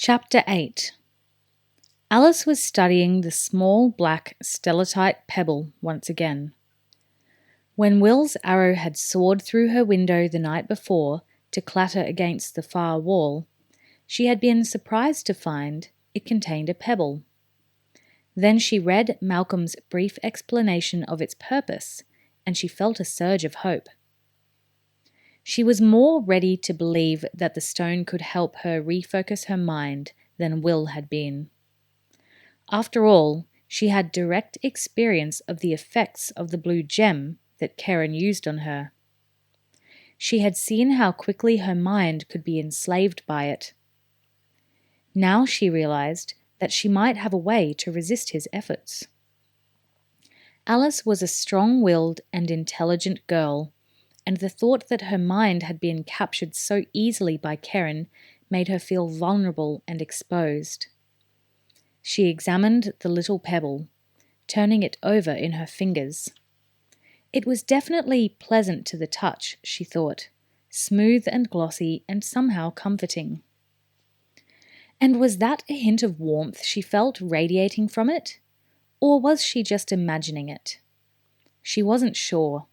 Chapter 8. Alyss was studying the small black stellatite pebble once again. When Will's arrow had soared through her window the night before to clatter against the far wall, she had been surprised to find it contained a pebble. Then she read Malcolm's brief explanation of its purpose, and she felt a surge of hope. She was more ready to believe that the stone could help her refocus her mind than Will had been. After all, she had direct experience of the effects of the blue gem that Keren used on her. She had seen how quickly her mind could be enslaved by it. Now she realized that she might have a way to resist his efforts. Alyss was a strong-willed and intelligent girl, and the thought that her mind had been captured so easily by Keren made her feel vulnerable and exposed. She examined the little pebble, turning it over in her fingers. It was definitely pleasant to the touch, she thought, smooth and glossy and somehow comforting. And was that a hint of warmth she felt radiating from it? Or was she just imagining it? She wasn't sure.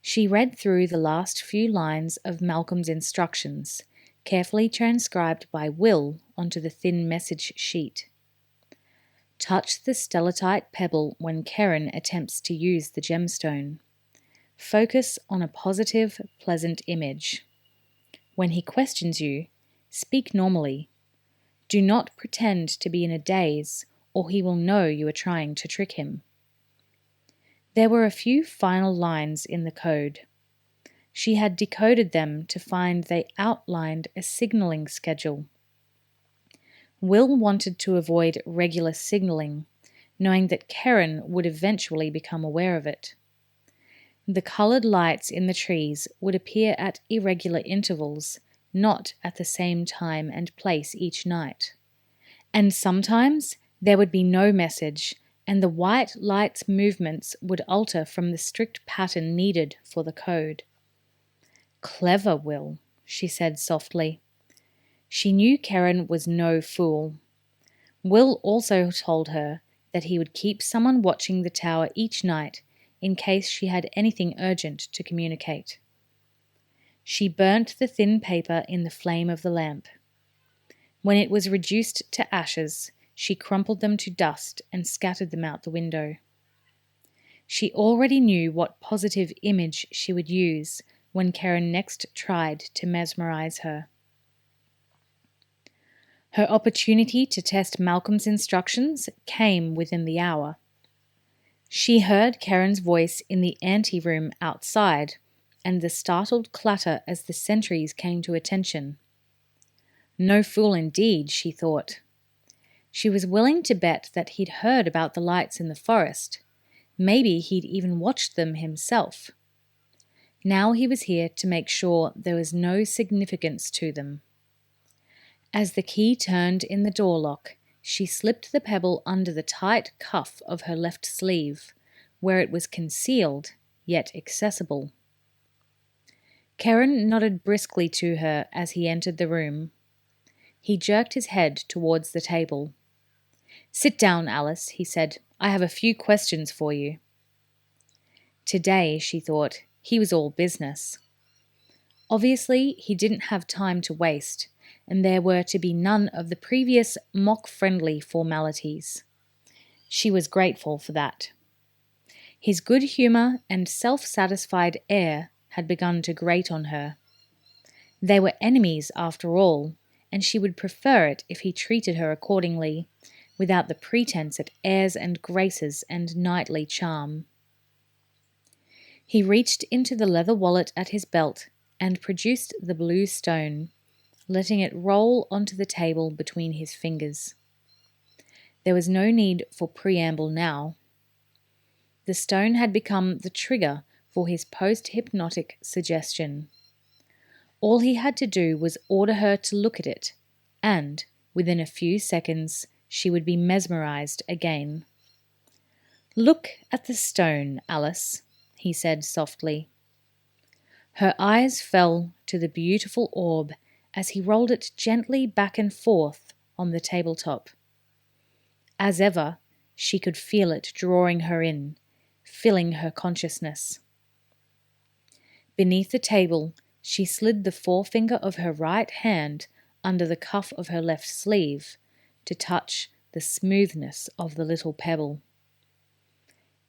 She read through the last few lines of Malcolm's instructions, carefully transcribed by Will onto the thin message sheet. Touch the stellatite pebble when Keren attempts to use the gemstone. Focus on a positive, pleasant image. When he questions you, speak normally. Do not pretend to be in a daze, or he will know you are trying to trick him. There were a few final lines in the code. She had decoded them to find they outlined a signaling schedule. Will wanted to avoid regular signaling, knowing that Keren would eventually become aware of it. The coloured lights in the trees would appear at irregular intervals, not at the same time and place each night. And sometimes there would be no message, and the white light's movements would alter from the strict pattern needed for the code. Clever, Will, she said softly. She knew Keren was no fool. Will also told her that he would keep someone watching the tower each night in case she had anything urgent to communicate. She burnt the thin paper in the flame of the lamp. When it was reduced to ashes, she crumpled them to dust and scattered them out the window. She already knew what positive image she would use when Keren next tried to mesmerize her. Her opportunity to test Malcolm's instructions came within the hour. She heard Keren's voice in the anteroom outside and the startled clatter as the sentries came to attention. No fool indeed, she thought. She was willing to bet that he'd heard about the lights in the forest. Maybe he'd even watched them himself. Now he was here to make sure there was no significance to them. As the key turned in the door lock, she slipped the pebble under the tight cuff of her left sleeve, where it was concealed, yet accessible. Keren nodded briskly to her as he entered the room. He jerked his head towards the table. "Sit down, Alyss," he said. "I have a few questions for you." Today, she thought, he was all business. Obviously, he didn't have time to waste, and there were to be none of the previous mock-friendly formalities. She was grateful for that. His good humour and self-satisfied air had begun to grate on her. They were enemies after all, and she would prefer it if he treated her accordingly, without the pretense at airs and graces and knightly charm. He reached into the leather wallet at his belt and produced the blue stone, letting it roll onto the table between his fingers. There was no need for preamble now. The stone had become the trigger for his post-hypnotic suggestion. All he had to do was order her to look at it, and, within a few seconds, she would be mesmerized again. "Look at the stone, Alyss," he said softly. Her eyes fell to the beautiful orb as he rolled it gently back and forth on the tabletop. As ever, she could feel it drawing her in, filling her consciousness. Beneath the table, she slid the forefinger of her right hand under the cuff of her left sleeve to touch the smoothness of the little pebble.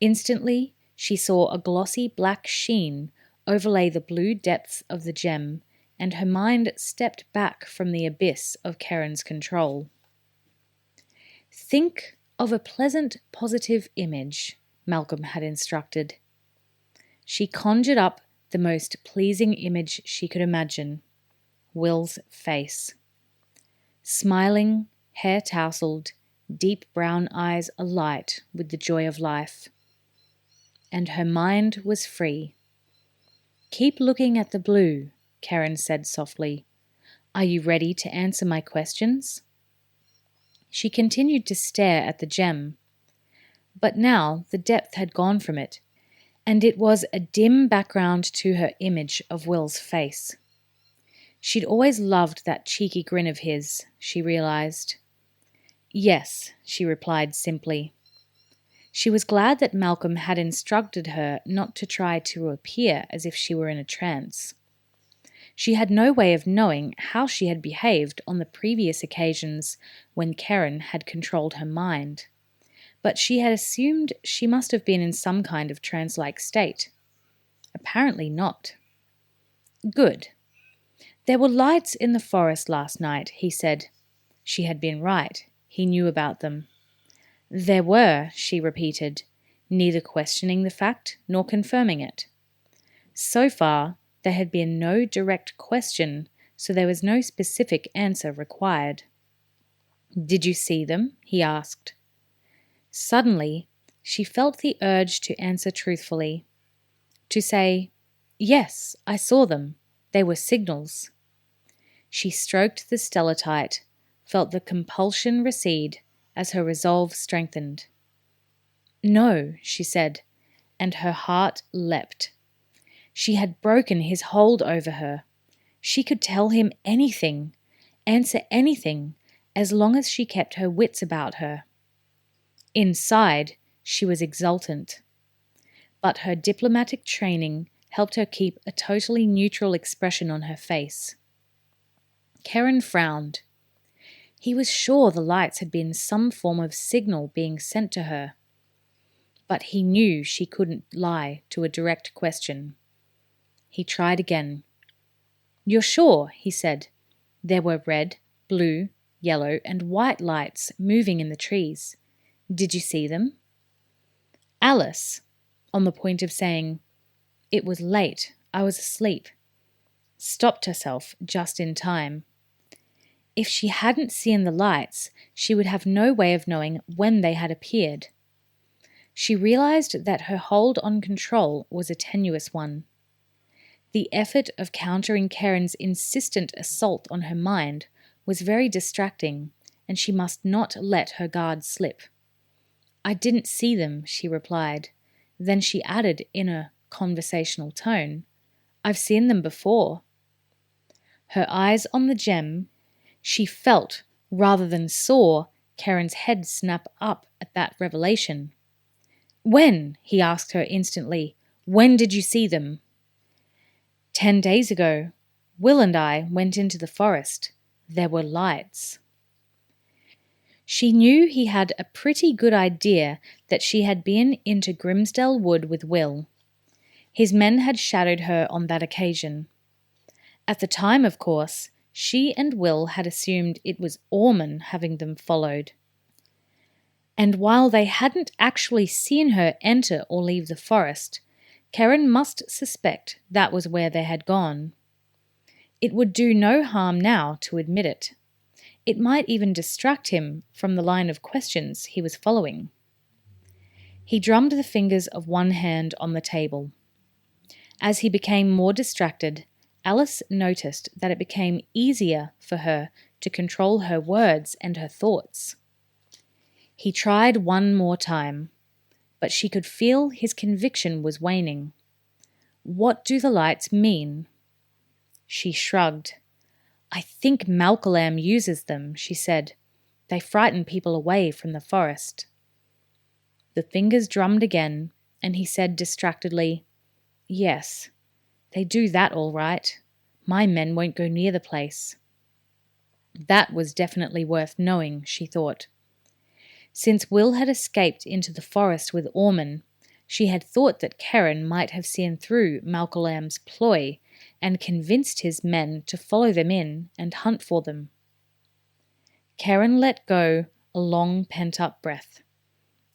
Instantly, she saw a glossy black sheen overlay the blue depths of the gem, and her mind stepped back from the abyss of Keren's control. Think of a pleasant, positive image, Mallkallam had instructed. She conjured up the most pleasing image she could imagine, Will's face. Smiling, hair tousled, deep brown eyes alight with the joy of life. And her mind was free. "Keep looking at the blue," Keren said softly. "Are you ready to answer my questions?" She continued to stare at the gem. But now the depth had gone from it, and it was a dim background to her image of Will's face. She'd always loved that cheeky grin of his, she realized. "Yes," she replied simply. She was glad that Mallkallam had instructed her not to try to appear as if she were in a trance. She had no way of knowing how she had behaved on the previous occasions when Keren had controlled her mind, but she had assumed she must have been in some kind of trance-like state. Apparently not. Good. "There were lights in the forest last night," he said. She had been right. He knew about them. "There were," she repeated, neither questioning the fact nor confirming it. So far, there had been no direct question, so there was no specific answer required. "Did you see them?" he asked. Suddenly, she felt the urge to answer truthfully. To say, "Yes, I saw them. They were signals." She stroked the stellatite, felt the compulsion recede as her resolve strengthened. "No," she said, and her heart leapt. She had broken his hold over her. She could tell him anything, answer anything, as long as she kept her wits about her. Inside, she was exultant. But her diplomatic training helped her keep a totally neutral expression on her face. Keren frowned. He was sure the lights had been some form of signal being sent to her. But he knew she couldn't lie to a direct question. He tried again. "You're sure?" he said. "There were red, blue, yellow, and white lights moving in the trees. Did you see them?" Alyss, on the point of saying, "It was late, I was asleep," stopped herself just in time. If she hadn't seen the lights, she would have no way of knowing when they had appeared. She realized that her hold on control was a tenuous one. The effort of countering Keren's insistent assault on her mind was very distracting, and she must not let her guard slip. "I didn't see them," she replied. Then she added in a conversational tone, "I've seen them before." Her eyes on the gem, she felt, rather than saw, Keren's head snap up at that revelation. "When?" he asked her instantly. "When did you see them?" 10 days ago. Will and I went into the forest. There were lights." She knew he had a pretty good idea that she had been into Grimsdale Wood with Will. His men had shadowed her on that occasion. At the time, of course, she and Will had assumed it was Orman having them followed. And while they hadn't actually seen her enter or leave the forest, Keren must suspect that was where they had gone. It would do no harm now to admit it. It might even distract him from the line of questions he was following. He drummed the fingers of one hand on the table. As he became more distracted, Alyss noticed that it became easier for her to control her words and her thoughts. He tried one more time, but she could feel his conviction was waning. "What do the lights mean?" She shrugged. I think Mallkallam uses them, she said. They frighten people away from the forest. The fingers drummed again, and he said distractedly, Yes, they do that all right. My men won't go near the place. That was definitely worth knowing, she thought. Since Will had escaped into the forest with Orman, she had thought that Keren might have seen through Mallkallam's ploy and convinced his men to follow them in and hunt for them. Keren let go a long pent-up breath.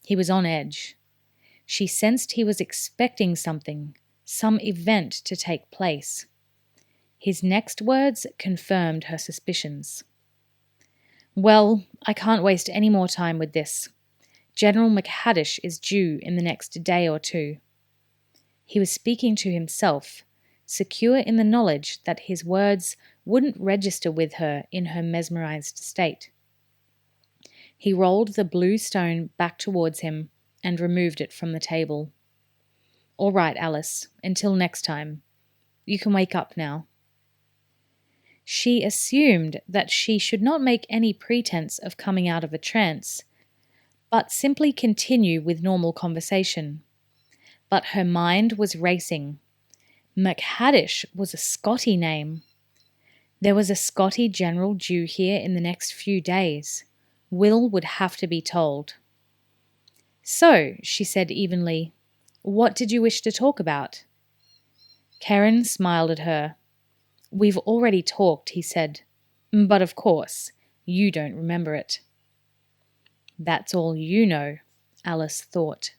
He was on edge. She sensed he was expecting something, some event to take place. His next words confirmed her suspicions. Well, I can't waste any more time with this. General McHaddish is due in the next day or two. He was speaking to himself, secure in the knowledge that his words wouldn't register with her in her mesmerized state. He rolled the blue stone back towards him and removed it from the table. All right, Alyss, until next time. You can wake up now. She assumed that she should not make any pretense of coming out of a trance, but simply continue with normal conversation. But her mind was racing. McHaddish was a Scotti name. There was a Scotti general due here in the next few days. Will would have to be told. So, she said evenly, what did you wish to talk about? Keren smiled at her. We've already talked, he said. But of course, you don't remember it. That's all you know, Alyss thought.